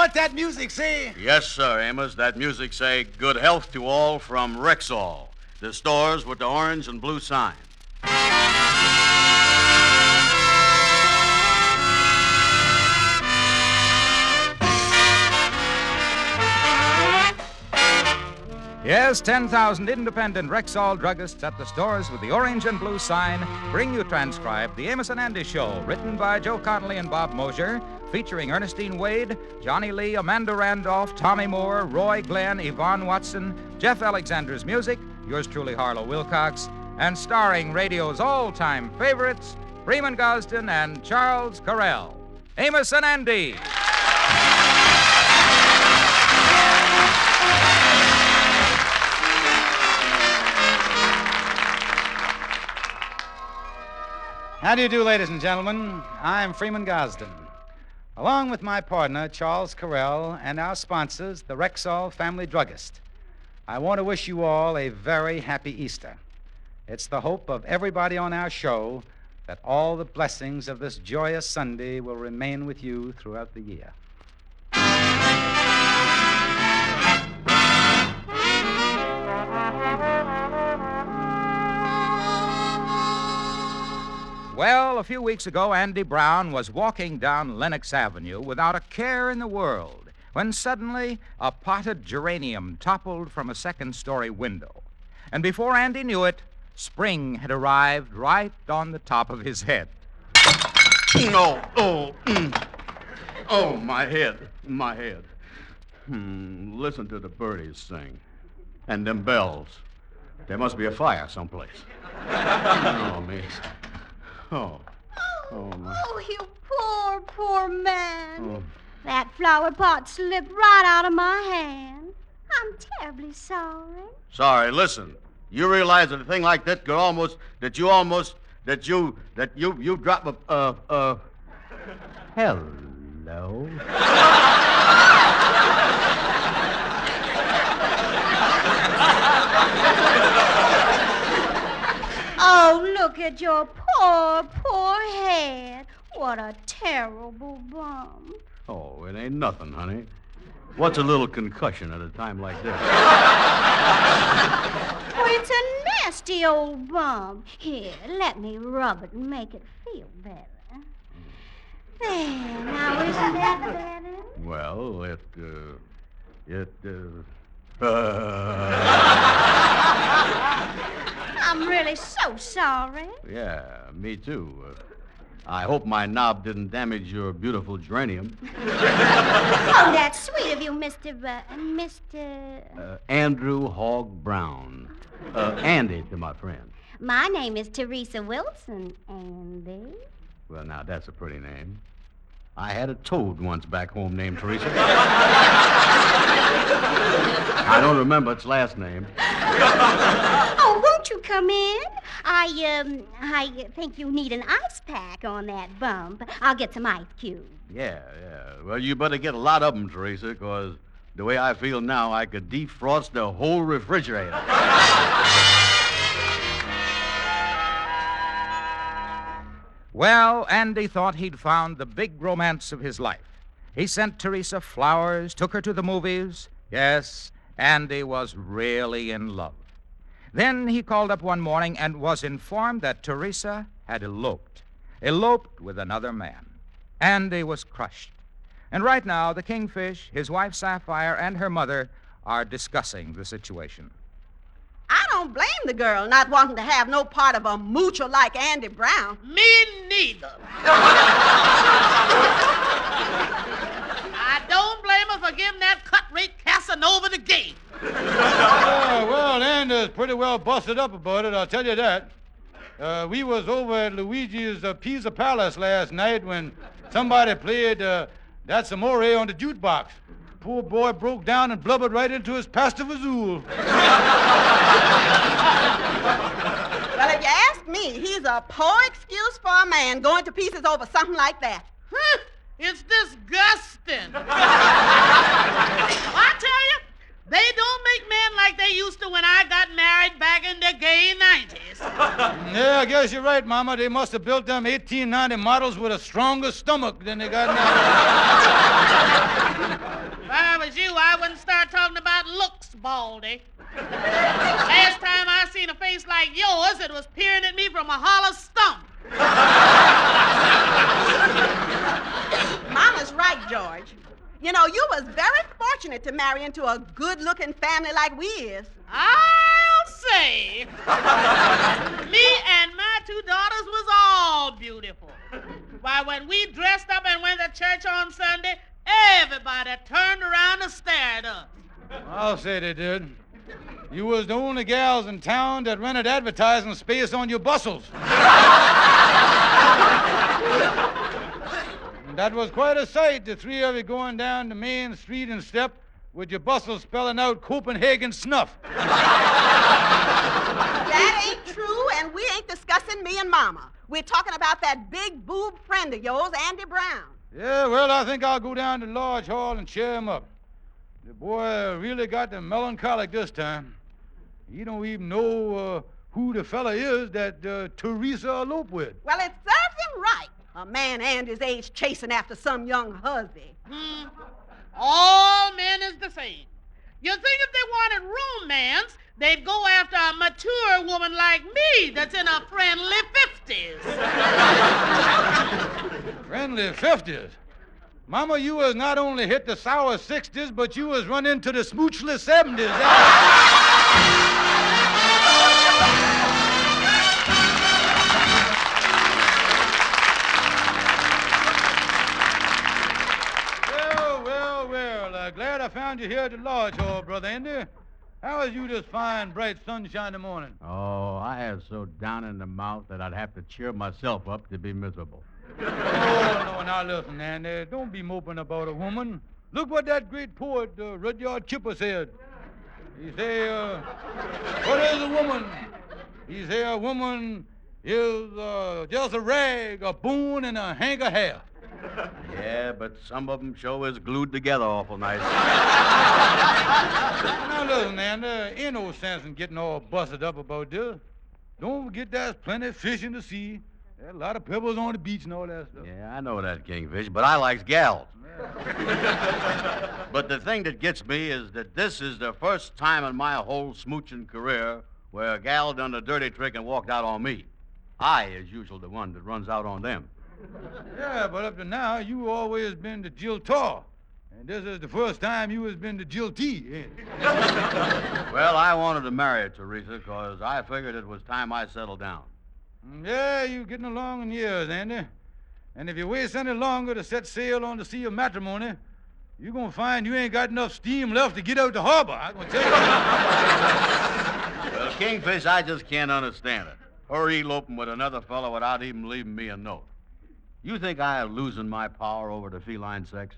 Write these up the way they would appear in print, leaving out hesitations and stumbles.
what that music say? Yes, sir, Amos. That music say good health to all from Rexall, the stores with the orange and blue sign. Yes, 10,000 independent Rexall druggists at the stores with the orange and blue sign bring you transcribed the Amos and Andy Show, written by Joe Connolly and Bob Mosier, featuring Ernestine Wade, Johnny Lee, Amanda Randolph, Tommy Moore, Roy Glenn, Yvonne Watson, Jeff Alexander's music, yours truly, Harlow Wilcox, and starring radio's all-time favorites, Freeman Gosden and Charles Carell. Amos and Andy. How do you do, ladies and gentlemen? I'm Freeman Gosden. Along with my partner, Charles Carell, and our sponsors, the Rexall Family Druggist, I want to wish you all a very happy Easter. It's the hope of everybody on our show that all the blessings of this joyous Sunday will remain with you throughout the year. Well, a few weeks ago, Andy Brown was walking down Lenox Avenue without a care in the world when suddenly a potted geranium toppled from a second-story window. And before Andy knew it, spring had arrived right on the top of his head. No. Oh, my head. Listen to the birdies sing. And them bells. There must be a fire someplace. Oh, me. Oh, my. Oh, you poor man. Oh. That flower pot slipped right out of my hand. I'm terribly sorry. Sorry, listen. You realize that a thing like that could you drop a hello. Oh, look at your poor head. What a terrible bump. Oh, it ain't nothing, honey. What's a little concussion at a time like this? Well, it's a nasty old bump. Here, let me rub it and make it feel better. There, now isn't that better? Well, I'm really so sorry. Yeah, me too. I hope my knob didn't damage your beautiful geranium. Oh, that's sweet of you, Mr. Andrew Hogg Brown. Andy to my friend. My name is Theresa Wilson, Andy. Well, now, that's a pretty name. I had a toad once back home named Theresa. I don't remember its last name. Oh, won't you come in? I think you need an ice pack on that bump. I'll get some ice cubes. Yeah. Well, you better get a lot of them, Theresa, because the way I feel now, I could defrost the whole refrigerator. Well, Andy thought he'd found the big romance of his life. He sent Theresa flowers, took her to the movies. Yes, Andy was really in love. Then he called up one morning and was informed that Theresa had eloped with another man. Andy was crushed. And right now, the Kingfish, his wife Sapphire, and her mother are discussing the situation. I don't blame the girl not wanting to have no part of a moocher like Andy Brown. Me neither. I don't blame her for giving that cut-rate Casanova the game. Well, Andy's pretty well busted up about it, I'll tell you that. We was over at Luigi's Pizza Palace last night when somebody played That's Amore on the jukebox. Poor boy broke down and blubbered right into his pasta fazool. Well, if you ask me, he's a poor excuse for a man going to pieces over something like that. It's disgusting. I tell you, they don't make men like they used to when I got married back in the gay 90s. Yeah, I guess you're right, Mama. They must have built them 1890 models with a stronger stomach than they got now. was you, I wouldn't start talking about looks, Baldy. Last time I seen a face like yours, it was peering at me from a hollow stump. Mama's right, George. You know, you was very fortunate to marry into a good-looking family like we is. I'll say. Me and my two daughters was all beautiful. Why, when we dressed up and went to church on Sunday, everybody turned around to stare at us. I'll say they did. You was the only gals in town that rented advertising space on your bustles. That was quite a sight, the three of you going down the main street and step with your bustles spelling out Copenhagen snuff. That ain't true, and we ain't discussing me and Mama. We're talking about that big boob friend of yours, Andy Brown. Yeah, well, I think I'll go down to the lodge hall and cheer him up. The boy really got the melancholic this time. He don't even know who the fella is that Theresa eloped with. Well, it serves him right. A man Andy's age chasing after some young husband. All men is the same. You think if they wanted romance, they'd go after a mature woman like me that's in her friendly 50s. Friendly 50s? Mama, you was not only hit the sour 60s, but you was run into the smoochless 70s. Well, glad I found you here at the lodge hall, Brother Andy. How was you this fine, bright, sunshiny morning? Oh, I was so down in the mouth that I'd have to cheer myself up to be miserable. Oh, no, now listen, Andy. Don't be moping about a woman. Look what that great poet, Rudyard Kipper, said. He say, what is a woman? He say a woman is just a rag, a boon, and a hank of hair. Yeah, but some of them sure is glued together awful nice. Now listen, Andy, ain't no sense in getting all busted up about this. Don't forget there's plenty of fish in the sea. There's a lot of pebbles on the beach and all that stuff. Yeah, I know that, Kingfish, but I likes gals. But the thing that gets me is that this is the first time in my whole smooching career where a gal done a dirty trick and walked out on me. I, as usual, the one that runs out on them. Yeah, but up to now, you always been the Jilted. And this is the first time you has been the Jilted, ain't it? Well, I wanted to marry Theresa because I figured it was time I settled down. Yeah, you getting along in years, Andy. And if you waste any longer to set sail on the sea of matrimony, you're going to find you ain't got enough steam left to get out the harbor. I'm going to tell you. Well, Kingfish, I just can't understand it. Her eloping with another fellow without even leaving me a note. You think I'm losing my power over the feline sex?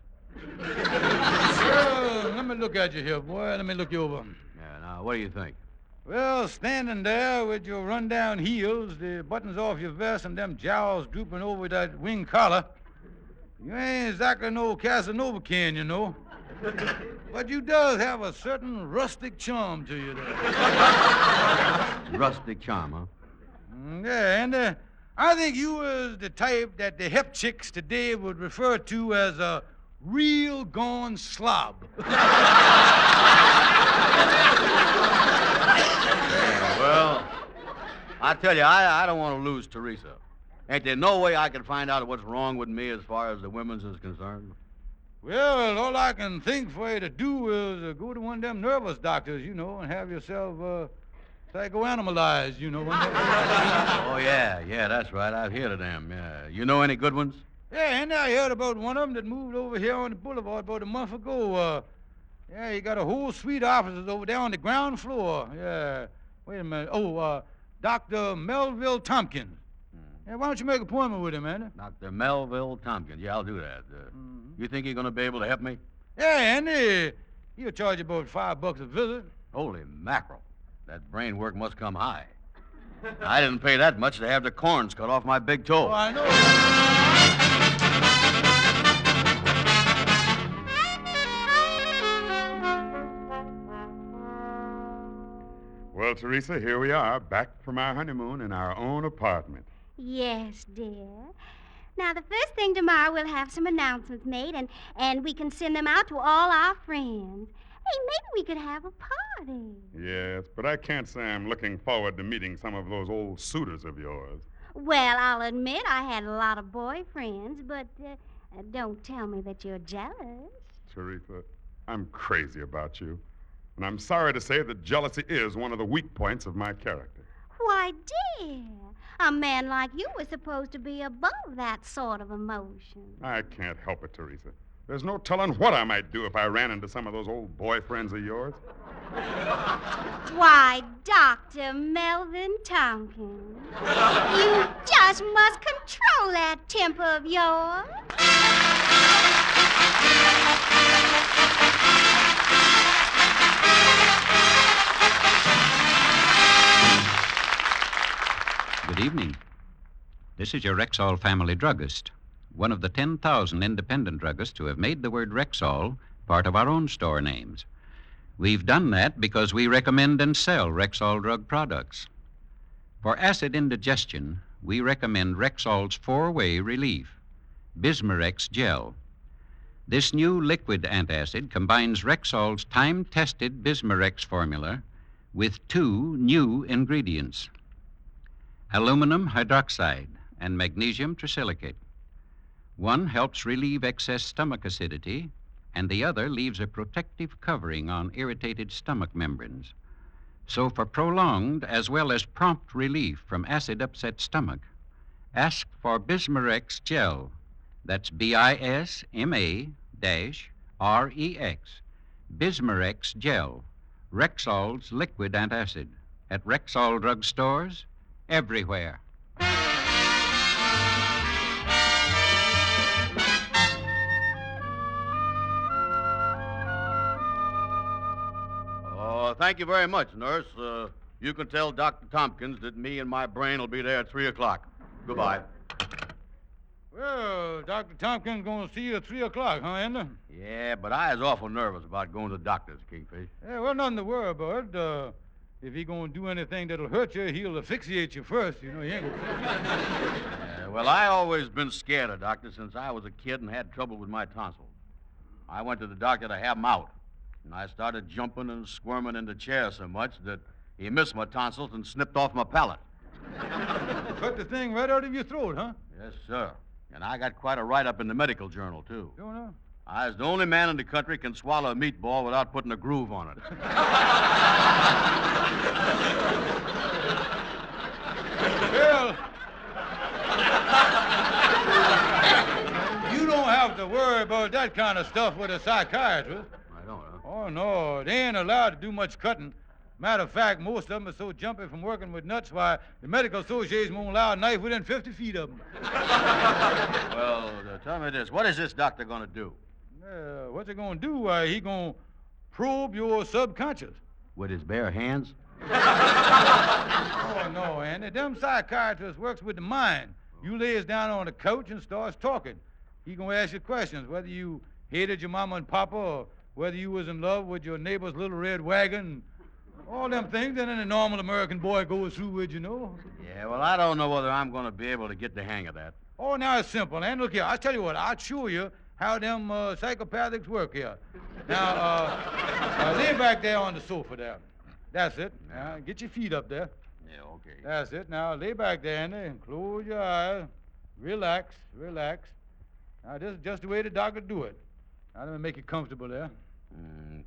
Well, let me look at you here, boy. Let me look you over. Yeah, now, what do you think? Well, standing there with your run-down heels, the buttons off your vest, and them jowls drooping over that wing collar, you ain't exactly no Casanova can, you know. But you does have a certain rustic charm to you there. Rustic charm, huh? Yeah, and I think you was the type that the hip chicks today would refer to as a real gone slob. Well, I tell you, I don't want to lose Theresa. Ain't there no way I can find out what's wrong with me as far as the women's is concerned? Well, all I can think for you to do is go to one of them nervous doctors, you know, and have yourself psychoanimalized, you know. Oh, yeah, that's right. I've heard of them, yeah. You know any good ones? Yeah, and I heard about one of them that moved over here on the boulevard about a month ago. Yeah, he got a whole suite of offices over there on the ground floor. Yeah. Wait a minute. Oh, Dr. Melville Tompkins. Yeah, why don't you make an appointment with him, Andy? Dr. Melville Tompkins. Yeah, I'll do that. You think you're going to be able to help me? Yeah, Andy. He'll charge you about $5 a visit. Holy mackerel. That brain work must come high. I didn't pay that much to have the corns cut off my big toe. Oh, I know. Well, Theresa, here we are, back from our honeymoon in our own apartment. Yes, dear. Now, the first thing tomorrow, we'll have some announcements made, and we can send them out to all our friends. Hey, maybe we could have a party. Yes, but I can't say I'm looking forward to meeting some of those old suitors of yours. Well, I'll admit I had a lot of boyfriends, but don't tell me that you're jealous. Theresa, I'm crazy about you. And I'm sorry to say that jealousy is one of the weak points of my character. Why, dear, a man like you was supposed to be above that sort of emotion. I can't help it, Theresa. There's no telling what I might do if I ran into some of those old boyfriends of yours. Why, Dr. Melvin Tompkins, you just must control that temper of yours. Good evening. This is your Rexall family druggist, one of the 10,000 independent druggists who have made the word Rexall part of our own store names. We've done that because we recommend and sell Rexall drug products. For acid indigestion, we recommend Rexall's 4-way relief, Bismarex Gel. This new liquid antacid combines Rexall's time-tested Bismarex formula with 2 new ingredients, aluminum hydroxide and magnesium trisilicate. One helps relieve excess stomach acidity, and the other leaves a protective covering on irritated stomach membranes. So for prolonged as well as prompt relief from acid-upset stomach, ask for Bismarex Gel. That's Bisma-Rex, Bismarex Gel, Rexall's liquid antacid, at Rexall drug stores everywhere. Oh, thank you very much, nurse. You can tell Dr. Tompkins that me and my brain will be there at 3 o'clock. Goodbye. Well, Dr. Tompkins going to see you at 3 o'clock, huh, Andy? Yeah, but I was awful nervous about going to the doctor's, Kingfish. Yeah, well, nothing to worry about. If he going to do anything that'll hurt you, he'll asphyxiate you first. You know, he ain't going to... Yeah, well, I always been scared of doctors since I was a kid and had trouble with my tonsils. I went to the doctor to have them out, and I started jumping and squirming in the chair so much that he missed my tonsils and snipped off my palate. Cut the thing right out of your throat, huh? Yes, sir. And I got quite a write-up in the medical journal, too. Don't know. I was the only man in the country can swallow a meatball without putting a groove on it. Well, you don't have to worry about that kind of stuff with a psychiatrist. I don't, huh? Oh, no, they ain't allowed to do much cutting. Matter of fact, most of them are so jumpy from working with nuts, why the medical association won't allow a knife within 50 feet of them. Well, tell me this. What is this doctor going to do? What's he going to do? Why, he going to probe your subconscious. With his bare hands? Oh, no, Andy. Them psychiatrists works with the mind. You lays down on the couch and starts talking. He going to ask you questions, whether you hated your mama and papa or whether you was in love with your neighbor's little red wagon. All them things that any normal American boy goes through with, you know. Yeah, well, I don't know whether I'm going to be able to get the hang of that. Oh, now it's simple, and look here. I'll tell you what. I'll show you how them psychopathics work here. Now, lay back there on the sofa there. That's it. Now, get your feet up there. Yeah, okay. That's it. Now, lay back there, Andy, and close your eyes. Relax, relax. Now, this is just the way the doctor do it. Now, let me make you comfortable there.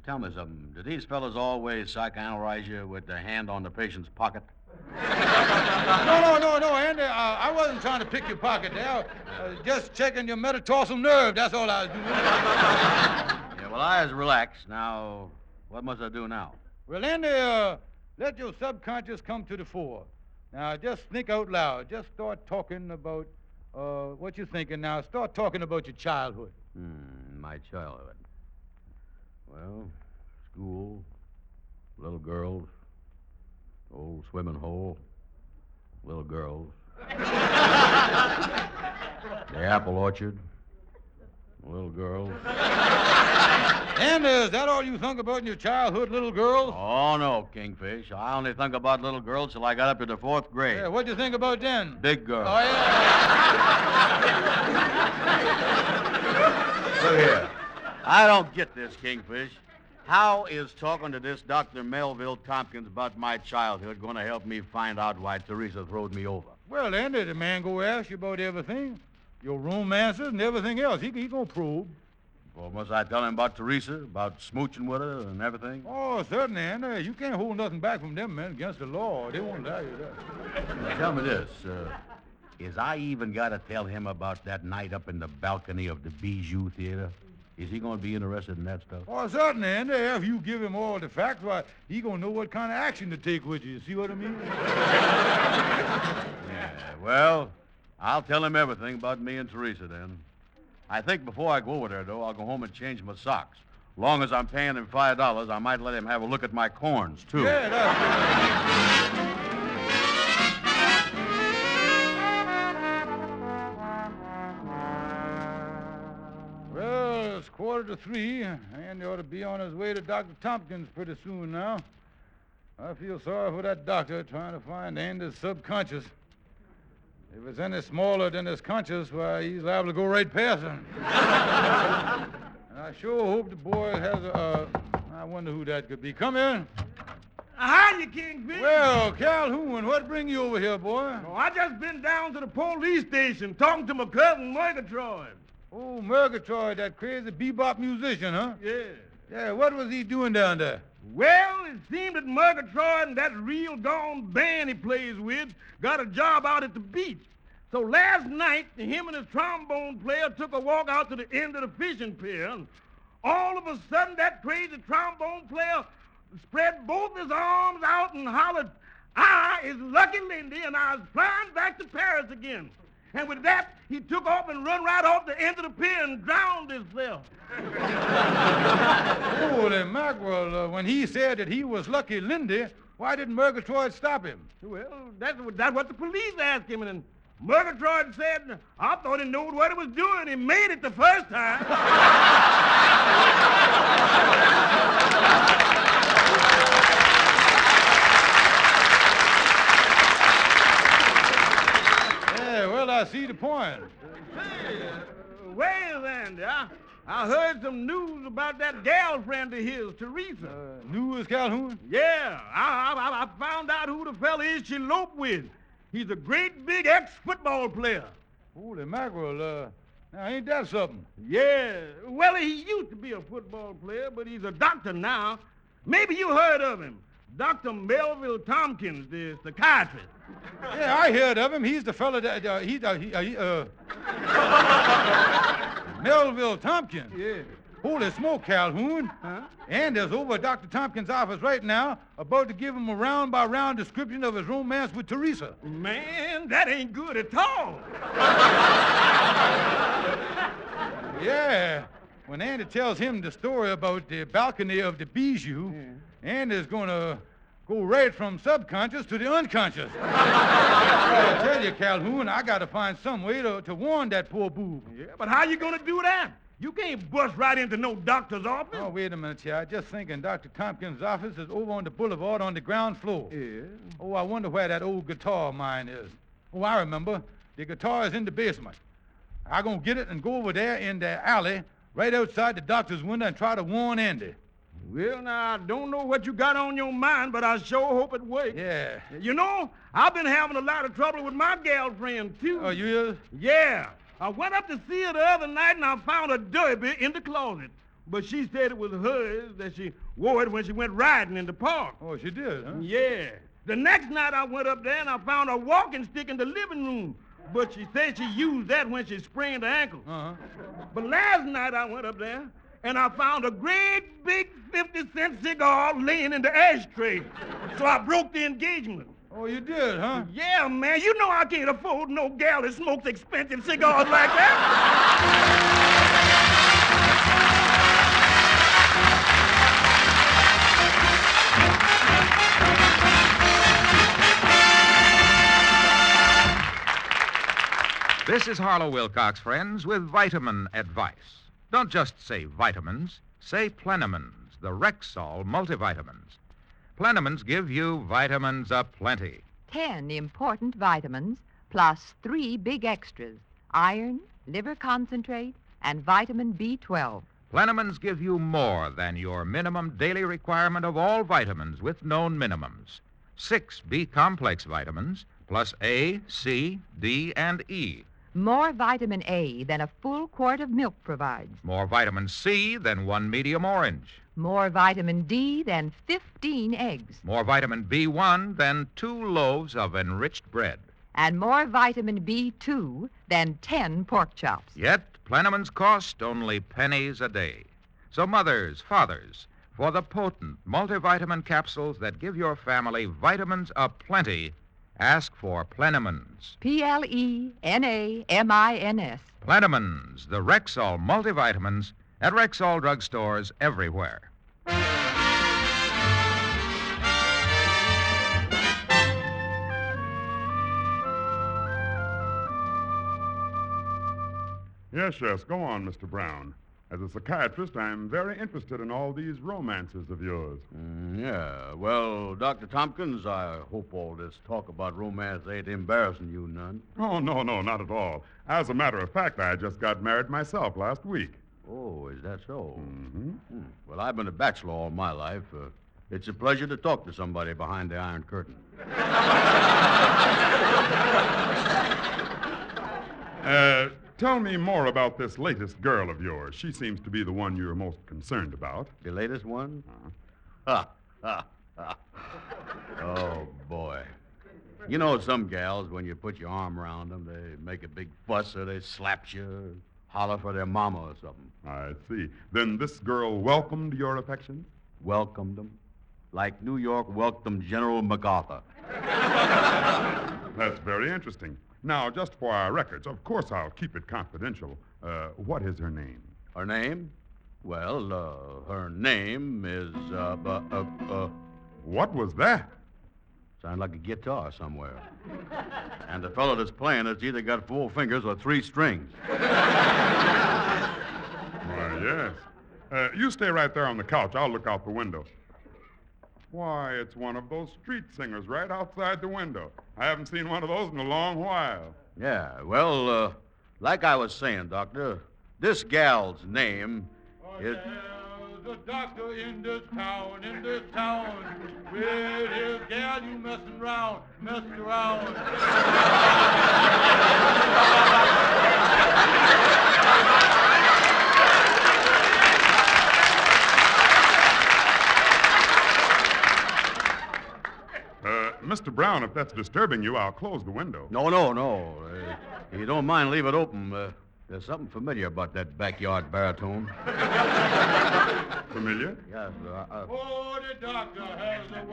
Tell me something. Do these fellas always psychoanalyze you with the hand on the patient's pocket? No, Andy. I wasn't trying to pick your pocket there. I was just checking your metatarsal nerve. That's all I was doing. Yeah, well, I was relaxed. Now, what must I do now? Well, Andy, let your subconscious come to the fore. Now, just think out loud. Just start talking about what you're thinking now. Start talking about your childhood. My childhood. Well, school, little girls, old swimming hole, little girls, the apple orchard, Little girl. And is that all you think about in your childhood, little girls? Oh, no, Kingfish. I only think about little girls till I got up to the 4th grade. Yeah, what'd you think about then? Big girl. Oh, yeah. Look here. I don't get this, Kingfish. How is talking to this Dr. Melville Tompkins about my childhood going to help me find out why Theresa throwed me over? Well, Andy, the man go ask you about everything. Your romances and everything else. He gonna probe. Well, must I tell him about Theresa, about smooching with her and everything? Oh, certainly, Andy. You can't hold nothing back from them men against the law. They won't allow you that. Now, tell me this. Is I even got to tell him about that night up in the balcony of the Bijou Theater? Is he going to be interested in that stuff? Oh, certainly, Andy. If you give him all the facts, why, he gonna know what kind of action to take with you. See what I mean? Yeah, well, I'll tell him everything about me and Theresa then. I think before I go over there, though, I'll go home and change my socks. Long as I'm paying him $5, I might let him have a look at my corns, too. Yeah, that's Well, it's 2:45. Andy ought to be on his way to Dr. Tompkins pretty soon now. I feel sorry for that doctor trying to find Andy's subconscious. If it's any smaller than his conscious, why, he's liable to go right past him. And I sure hope the boy has I wonder who that could be. Come in. Hiya, Kingfish. Well, Calhoun, what bring you over here, boy? Oh, I just been down to the police station talking to my cousin, Murgatroyd. Oh, Murgatroyd, that crazy bebop musician, huh? Yeah. Yeah, what was he doing down there? Well, it seemed that Murgatroyd and that real gone band he plays with got a job out at the beach. So last night, him and his trombone player took a walk out to the end of the fishing pier. And all of a sudden, that crazy trombone player spread both his arms out and hollered, "I is Lucky Lindy, and I was flying back to Paris again." And with that, he took off and run right off the end of the pier and drowned himself. Holy mackerel, when he said that he was Lucky Lindy, why didn't Murgatroyd stop him? Well, that's what the police asked him, and Murgatroyd said, "I thought he knew what he was doing. He made it the first time." Yeah, well, I see the point. Hey, well, Andy, I heard some news about that gal friend of his, Theresa. News, Calhoun? Yeah, I found out who the fella is she eloped with. He's a great big ex-football player. Holy mackerel, now ain't that something? Yeah, well, he used to be a football player, but he's a doctor now. Maybe you heard of him. Dr. Melville Tompkins, the psychiatrist. Yeah, I heard of him. He's the fella that, Melville Tompkins. Yeah. Holy smoke, Calhoun. Huh? Andy's over at Dr. Tompkins' office right now, about to give him a round-by-round description of his romance with Theresa. Man, that ain't good at all. Yeah. When Andy tells him the story about the balcony of the Bijou, Andy's going to go right from subconscious to the unconscious. I tell you, Calhoun, I got to find some way to warn that poor boob. Yeah, but how you gonna do that? You can't bust right into no doctor's office. Oh, wait a minute, here. I just thinking Dr. Tompkins' office is over on the boulevard on the ground floor. Yeah. Oh, I wonder where that old guitar of mine is. Oh, I remember. The guitar is in the basement. I'm going to get it and go over there in the alley right outside the doctor's window and try to warn Andy. Well, now, I don't know what you got on your mind, but I sure hope it works. Yeah. You know, I've been having a lot of trouble with my gal friend, too. Oh, you is? Yeah. I went up to see her the other night, and I found a derby in the closet. But she said it was hers, that she wore it when she went riding in the park. Oh, she did, huh? Yeah. The next night I went up there, and I found a walking stick in the living room. But she said she used that when she sprained her ankle. Uh-huh. But last night I went up there, and I found a great big 50-cent cigar laying in the ashtray. So I broke the engagement. Oh, you did, huh? Yeah, man. You know I can't afford no gal that smokes expensive cigars like that. This is Harlow Wilcox, friends, with vitamin advice. Don't just say vitamins. Say Plenamins, the Rexall multivitamins. Plenamins give you vitamins aplenty. 10 important vitamins plus 3 big extras: iron, liver concentrate, and vitamin B12. Plenamins give you more than your minimum daily requirement of all vitamins with known minimums. 6 B-complex vitamins plus A, C, D, and E. More vitamin A than a full quart of milk provides. More vitamin C than 1 medium orange. More vitamin D than 15 eggs. More vitamin B1 than 2 loaves of enriched bread. And more vitamin B2 than 10 pork chops. Yet, Plenamins cost only pennies a day. So mothers, fathers, for the potent multivitamin capsules that give your family vitamins aplenty, ask for Plenamins. Plenamins. Plenamins, the Rexall multivitamins at Rexall drugstores everywhere. Yes, go on, Mr. Brown. As a psychiatrist, I'm very interested in all these romances of yours. Yeah. Well, Dr. Tompkins, I hope all this talk about romance ain't embarrassing you none. Oh, no, not at all. As a matter of fact, I just got married myself last week. Oh, is that so? Mm-hmm. Well, I've been a bachelor all my life. It's a pleasure to talk to somebody behind the Iron Curtain. Tell me more about this latest girl of yours. She seems to be the one you're most concerned about. The latest one? Oh, boy. You know some gals, when you put your arm around them, they make a big fuss or they slap you, holler for their mama or something. I see. Then this girl welcomed your affection? Welcomed them? Like New York welcomed General MacArthur. That's very interesting. Now, just for our records, of course I'll keep it confidential. What is her name? Her name? Well, her name is, What was that? Sound like a guitar somewhere. And the fellow that's playing it's either got 4 fingers or 3 strings. Why, yes. You stay right there on the couch. I'll look out the window. Why, it's one of those street singers right outside the window. I haven't seen one of those in a long while. Yeah, well, like I was saying, Doctor, this gal's name is... There's a doctor in this town, with his gal you messing around. Mr. Brown, if that's disturbing you, I'll close the window. No. If you don't mind, leave it open. There's something familiar about that backyard baritone. Familiar? Yes. Oh, the doctor has a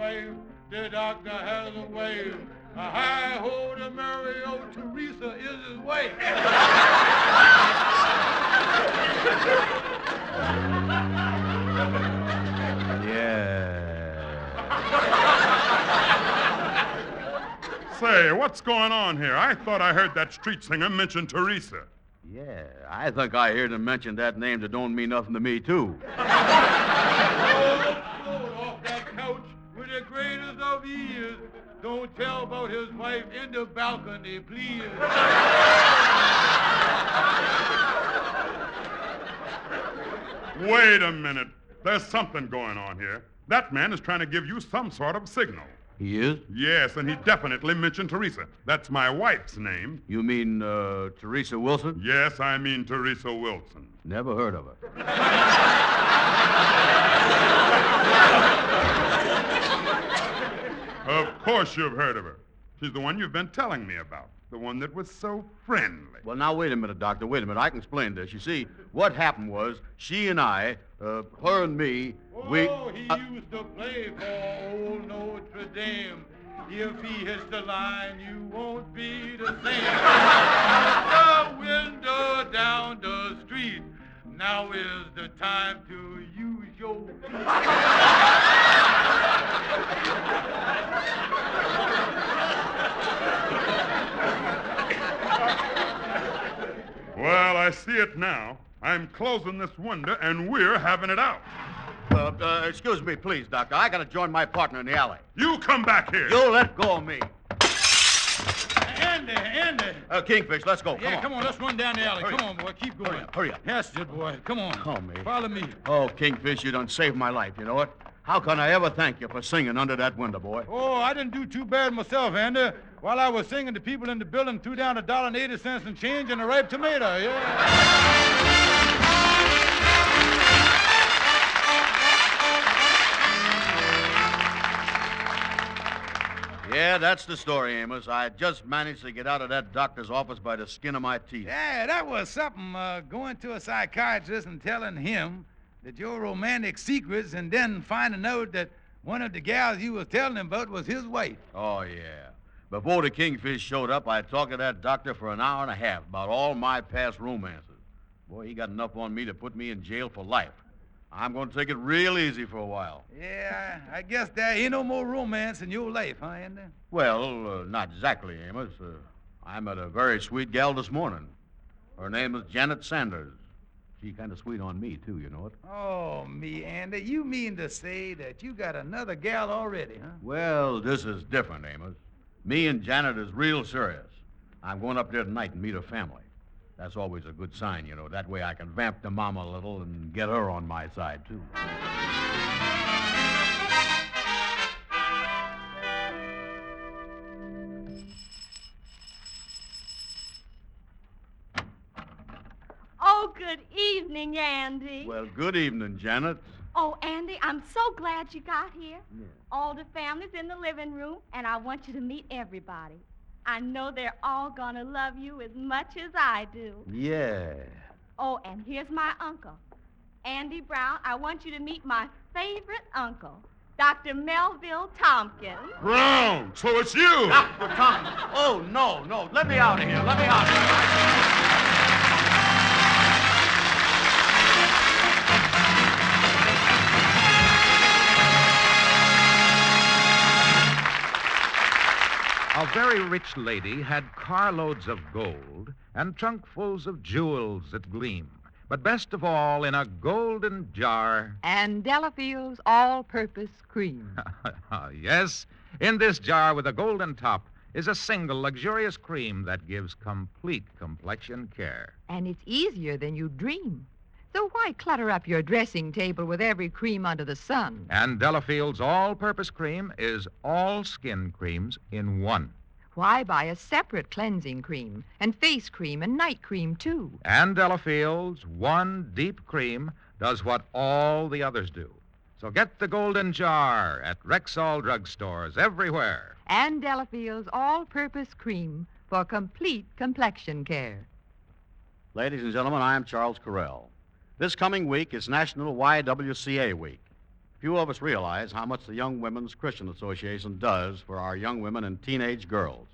wave. Hi-ho, to Mary, oh, Theresa is his wife. Yeah. Say, what's going on here? I thought I heard that street singer mention Theresa. Yeah, I think I heard him mention that name that don't mean nothing to me, too. Float off that couch with the greatest of ease. Don't tell about his wife in the balcony, please. Wait a minute. There's something going on here. That man is trying to give you some sort of signal. He is? Yes, and he definitely mentioned Theresa. That's my wife's name. You mean, Theresa Wilson? Yes, I mean Theresa Wilson. Never heard of her. Of course you've heard of her. She's the one you've been telling me about. The one that was so friendly. Well, now, wait a minute, Doctor. Wait a minute. I can explain this. You see, what happened was she and I, her and me, we... Oh, he used to play for old Notre Dame. If he hits the line, you won't be the same. Out the window down the street. Now is the time to use your feet. Well, I see it now. I'm closing this window, and we're having it out. Excuse me, please, Doctor. I got to join my partner in the alley. You come back here. You let go of me. Andy. Kingfish, let's go. Come on, let's run down the alley. Come on, boy, keep going. Hurry up. Yes, good boy. Come on. Oh, me. Follow me. Oh, Kingfish, you done saved my life, you know it? How can I ever thank you for singing under that window, boy? Oh, I didn't do too bad myself, Andy. While I was singing, the people in the building threw down $1.80 in change and a ripe tomato, yeah. Yeah, that's the story, Amos. I just managed to get out of that doctor's office by the skin of my teeth. Yeah, that was something, going to a psychiatrist and telling him that your romantic secrets and then finding out that one of the gals you was telling him about was his wife. Oh, yeah. Before the Kingfish showed up, I talked to that doctor for an hour and a half about all my past romances. Boy, he got enough on me to put me in jail for life. I'm going to take it real easy for a while. Yeah, I guess there ain't no more romance in your life, huh, Andy? Well, not exactly, Amos. I met a very sweet gal this morning. Her name is Janet Sanders. She kind of sweet on me, too, you know it? Oh, me, Andy. You mean to say that you got another gal already, huh? Well, this is different, Amos. Me and Janet is real serious. I'm going up there tonight and meet her family. That's always a good sign, you know. That way I can vamp the mama a little and get her on my side, too. Oh, good evening, Andy. Well, good evening, Janet. Oh, Andy, I'm so glad you got here. Yeah. All the family's in the living room, and I want you to meet everybody. I know they're all gonna love you as much as I do. Yeah. Oh, and here's my uncle. Andy Brown, I want you to meet my favorite uncle, Dr. Melville Tompkins. Brown, so it's you. Dr. Tompkins. Oh, no. Let me out of here. A very rich lady had carloads of gold and trunkfuls of jewels that gleam, but best of all, in a golden jar. And Delafield's all-purpose cream. Yes, in this jar with a golden top is a single luxurious cream that gives complete complexion care. And it's easier than you dream. So why clutter up your dressing table with every cream under the sun? And Delafield's all-purpose cream is all skin creams in one. Why buy a separate cleansing cream and face cream and night cream, too? And Delafield's one deep cream does what all the others do. So get the golden jar at Rexall drugstores everywhere. And Delafield's all-purpose cream for complete complexion care. Ladies and gentlemen, I am Charles Correll. This coming week is National YWCA Week. Few of us realize how much the Young Women's Christian Association does for our young women and teenage girls.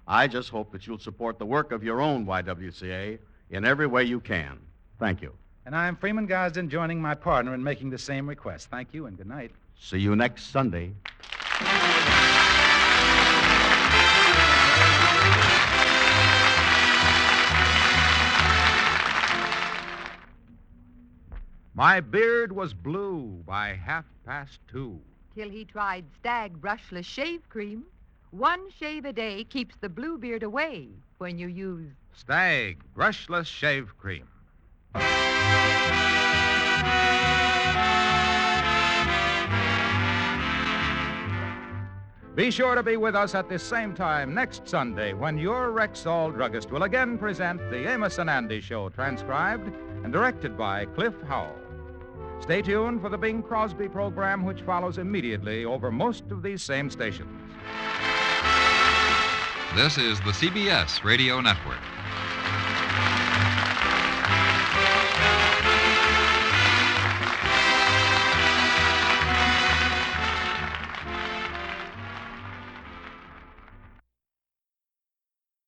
I just hope that you'll support the work of your own YWCA in every way you can. Thank you. And I'm Freeman Gosden, joining my partner in making the same request. Thank you and good night. See you next Sunday. My beard was blue by 2:30. Till he tried Stag Brushless Shave Cream. One shave a day keeps the blue beard away when you use Stag Brushless Shave Cream. Be sure to be with us at this same time next Sunday when your Rexall druggist will again present the Amos and Andy Show, transcribed and directed by Cliff Howell. Stay tuned for the Bing Crosby program, which follows immediately over most of these same stations. This is the CBS Radio Network.